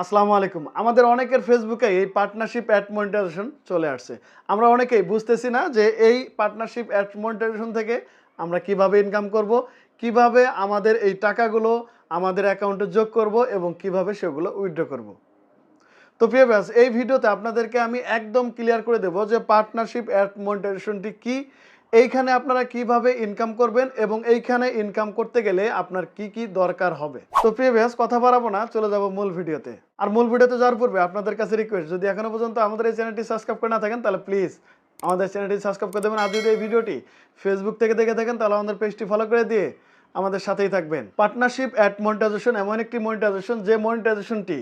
আসসালামু আলাইকুম। আমাদের অনেকের ফেসবুকে এই পার্টনারশিপ অ্যাড মনিটাইজেশন চলে আসছে। আমরা অনেকেই বুঝতেছি না যে এই পার্টনারশিপ অ্যাড মনিটাইজেশন থেকে আমরা কিভাবে ইনকাম করব, কিভাবে আমাদের এই টাকাগুলো আমাদের অ্যাকাউন্টে যোগ করব এবং কিভাবে সেগুলো উইথড্র করব। তো প্রিয় ভিউয়ার্স, এই ভিডিওতে আপনাদেরকে আমি একদম ক্লিয়ার করে দেব যে পার্টনারশিপ অ্যাড মনিটাইজেশনটি কি, এইখানে আপনারা কিভাবে ইনকাম করবেন এবং এইখানে ইনকাম করতে গেলে আপনার কি কি দরকার হবে। তো প্রিয় ভিউয়ার্স, কথা বাড়াবো না, চলে যাব মূল ভিডিওতে। আর মূল ভিডিওতে যাওয়ার পূর্বে আপনাদের কাছে রিকোয়েস্ট, যদি এখনো পর্যন্ত আমাদের এই চ্যানেলটি সাবস্ক্রাইব করে না থাকেন তাহলে প্লিজ আমাদের চ্যানেলটি সাবস্ক্রাইব করে দেবেন। আর যদি এই ভিডিওটি ফেসবুক থেকে দেখে থাকেন তাহলে আমাদের পেজটি ফলো করে দিয়ে আমাদের সাথেই থাকবেন। পার্টনারশিপ অ্যাড মনিটাইজেশন এমন একটি মনিটাইজেশন যে মনিটাইজেশনটি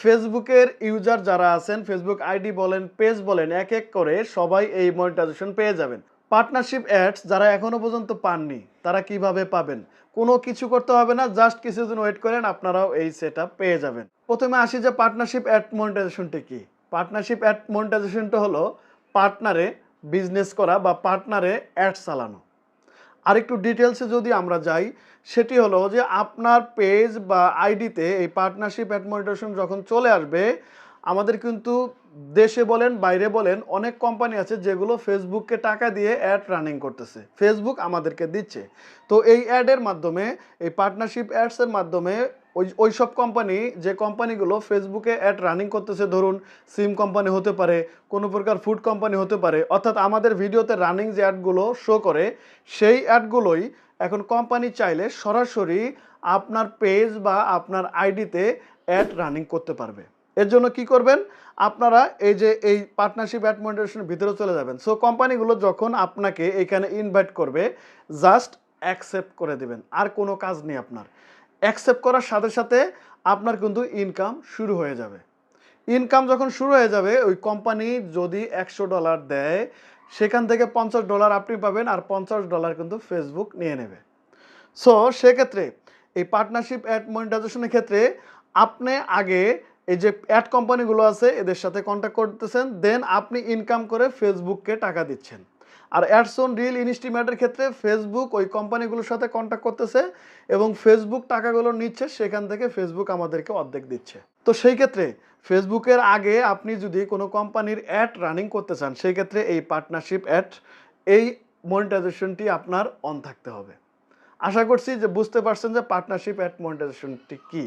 ফেসবুকের ইউজার যারা আছেন, ফেসবুক আইডি বলেন, পেজ বলেন, এক এক করে সবাই এই মনিটাইজেশন পেয়ে যাবেন। পার্টনারশিপ অ্যাডস যারা এখনো পর্যন্ত পাননি তারা কিভাবে পাবেন? কোনো কিছু করতে হবে না, জাস্ট কিছুদিন ওয়েট করেন, আপনারাও এই সেটআপ পেয়ে যাবেন। প্রথমে আসি যে পার্টনারশিপ অ্যাড মনিটাইজেশনটি কি। পার্টনারশিপ অ্যাড মনিটাইজেশনটা হলো পার্টনারে বিজনেস করা বা পার্টনারে অ্যাড চালানো। আরেকটু ডিটেলসে যদি আমরা যাই, সেটি হলো যে আপনার পেজ বা আইডিতে এই পার্টনারশিপ অ্যাড মনিটাইজেশন যখন চলে আসবে, আমাদের কিন্তু দেশে বলেন বাইরে বলেন অনেক কোম্পানি আছে যেগুলো ফেসবুককে টাকা দিয়ে অ্যাড রানিং করতেছে, ফেসবুক আমাদেরকে দিচ্ছে। তো এই অ্যাডের মাধ্যমে, এই পার্টনারশিপ অ্যাডসের মাধ্যমে ওই সব কোম্পানি, যে কোম্পানিগুলো ফেসবুকে অ্যাড রানিং করতেছে, ধরুন সিম কোম্পানি হতে পারে, কোনো প্রকার ফুড কোম্পানি হতে পারে, অর্থাৎ আমাদের ভিডিওতে রানিং যে অ্যাডগুলো শো করে সেই অ্যাডগুলোই এখন কোম্পানি চাইলে সরাসরি আপনার পেজ বা আপনার আইডিতে অ্যাড রানিং করতে পারবে। এর জন্য কি করবেন, আপনারা এই যে এই পার্টনারশিপ অ্যাড মনিটাইজেশনের ভিতরে চলে যাবেন। সো কোম্পানিগুলো যখন আপনাকে এখানে ইনভাইট করবে, জাস্ট অ্যাকসেপ্ট করে দেবেন, আর কোনো কাজ নেই আপনার। অ্যাকসেপ্ট করার সাথে সাথে আপনার কিন্তু ইনকাম শুরু হয়ে যাবে। ইনকাম যখন শুরু হয়ে যাবে, ওই কোম্পানি যদি $100 দেয়, সেখান থেকে $50 আপনি পাবেন, আর $50 কিন্তু ফেসবুক নিয়ে নেবে। সো সেক্ষেত্রে এই পার্টনারশিপ অ্যাড মনিটাইজেশনের ক্ষেত্রে আপনি আগে এই যে অ্যাড কোম্পানিগুলো আছে এদের সাথে কন্ট্যাক্ট করতেছেন, দেন আপনি ইনকাম করে ফেসবুককে টাকা দিচ্ছেন। আর অ্যাডস অন রিল ইনস্টিমেটের ক্ষেত্রে ফেসবুক ওই কোম্পানিগুলোর সাথে কন্ট্যাক্ট করতেছে এবং ফেসবুক টাকাগুলো নিচ্ছে, সেখান থেকে ফেসবুক আমাদেরকে অর্ধেক দিচ্ছে। তো সেই ক্ষেত্রে ফেসবুকের আগে আপনি যদি কোনো কোম্পানির অ্যাড রানিং করতে চান, সেই ক্ষেত্রে এই পার্টনারশিপ অ্যাড, এই মনিটাইজেশনটি আপনার অন থাকতে হবে। আশা করছি যে বুঝতে পারছেন যে পার্টনারশিপ অ্যাড মনিটাইজেশনটি কি।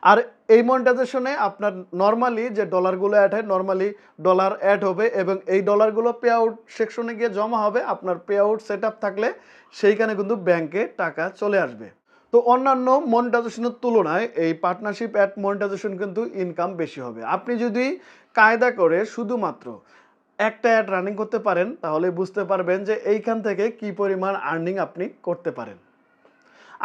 আর এই মনিটাইজেশনে আপনার নর্মালি যে ডলারগুলো অ্যাড হয়, নর্মালি ডলার অ্যাড হবে এবং এই ডলারগুলো পে আউট সেকশনে গিয়ে জমা হবে। আপনার পে আউট সেট আপ থাকলে সেইখানে কিন্তু ব্যাংকে টাকা চলে আসবে। তো অন্যান্য মনিটাইজেশনের তুলনায় এই পার্টনারশিপ অ্যাড মনিটাইজেশন কিন্তু ইনকাম বেশি হবে। আপনি যদি কায়দা করে শুধুমাত্র একটা অ্যাড রানিং করতে পারেন, তাহলে বুঝতে পারবেন যে এইখান থেকে কি পরিমাণ আর্নিং আপনি করতে পারেন।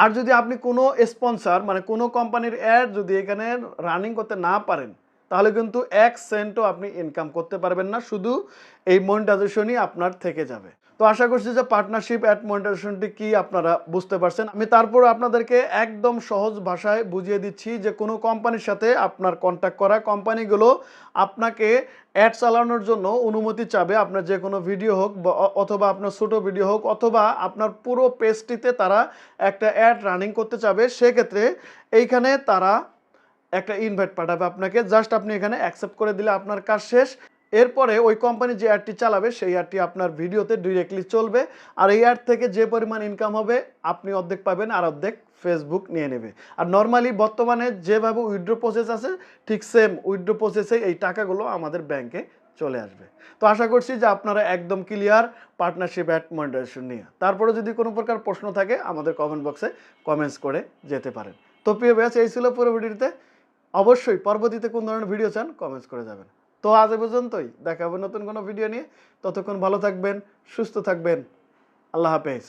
আর যদি আপনি কোনো স্পন্সর মানে কোনো কোম্পানির অ্যাড যদি এখানে রানিং করতে না পারেন, তাহলে কিন্তু 1 সেন্টও আপনি ইনকাম করতে পারবেন না, শুধু এই মনিটাইজেশনই আপনার থেকে যাবে। তো আশা করছি যে পার্টনারশিপ অ্যাড মনিটাইজেশনটি কি আপনারা বুঝতে পারছেন। আমি তারপর আপনাদেরকে একদম সহজ ভাষায় বুঝিয়ে দিচ্ছি যে কোনো কোম্পানির সাথে আপনার কন্ট্যাক্ট করা, কোম্পানিগুলো আপনাকে অ্যাড চালানোর জন্য অনুমতি চাবে। আপনার যে কোনো ভিডিও হোক বা অথবা আপনার ছোটো ভিডিও হোক অথবা আপনার পুরো পেজটিতে তারা একটা অ্যাড রানিং করতে চাবে, সেক্ষেত্রে এইখানে তারা একটা ইনভাইট পাঠাবে আপনাকে, জাস্ট আপনি এখানে অ্যাকসেপ্ট করে দিলে আপনার কাজ শেষ। এরপরে ওই কোম্পানি যে অ্যাডটি চালাবে সেই অ্যাডটি আপনার ভিডিওতে ডিরেক্টলি চলবে, আর এই অ্যাড থেকে যে পরিমাণ ইনকাম হবে আপনি অর্ধেক পাবেন আর অর্ধেক ফেসবুক নিয়ে নেবে। আর নর্মালি বর্তমানে যেভাবে উইথড্র প্রসেস আছে, ঠিক সেম উইথড্র প্রসেসে এই টাকাগুলো আমাদের ব্যাংকে চলে আসবে। তো আশা করছি যে আপনারা একদম ক্লিয়ার পার্টনারশিপ অ্যাড মনিটাইজেশন নিয়ে। তারপরে যদি কোনো প্রকার প্রশ্ন থাকে আমাদের কমেন্ট বক্সে কমেন্টস করে যেতে পারেন। তো প্রিয় ব্যাচ, এই ছিল পুরো ভিডিওতে। অবশ্যই পরবর্তীতে কোন ধরনের ভিডিও চান কমেন্টস করে যাবেন। তো আজ এ পর্যন্তই, দেখা হবে নতুন কোনো ভিডিও নিয়ে। ততক্ষণ ভালো থাকবেন, সুস্থ থাকবেন। আল্লাহ হাফেজ।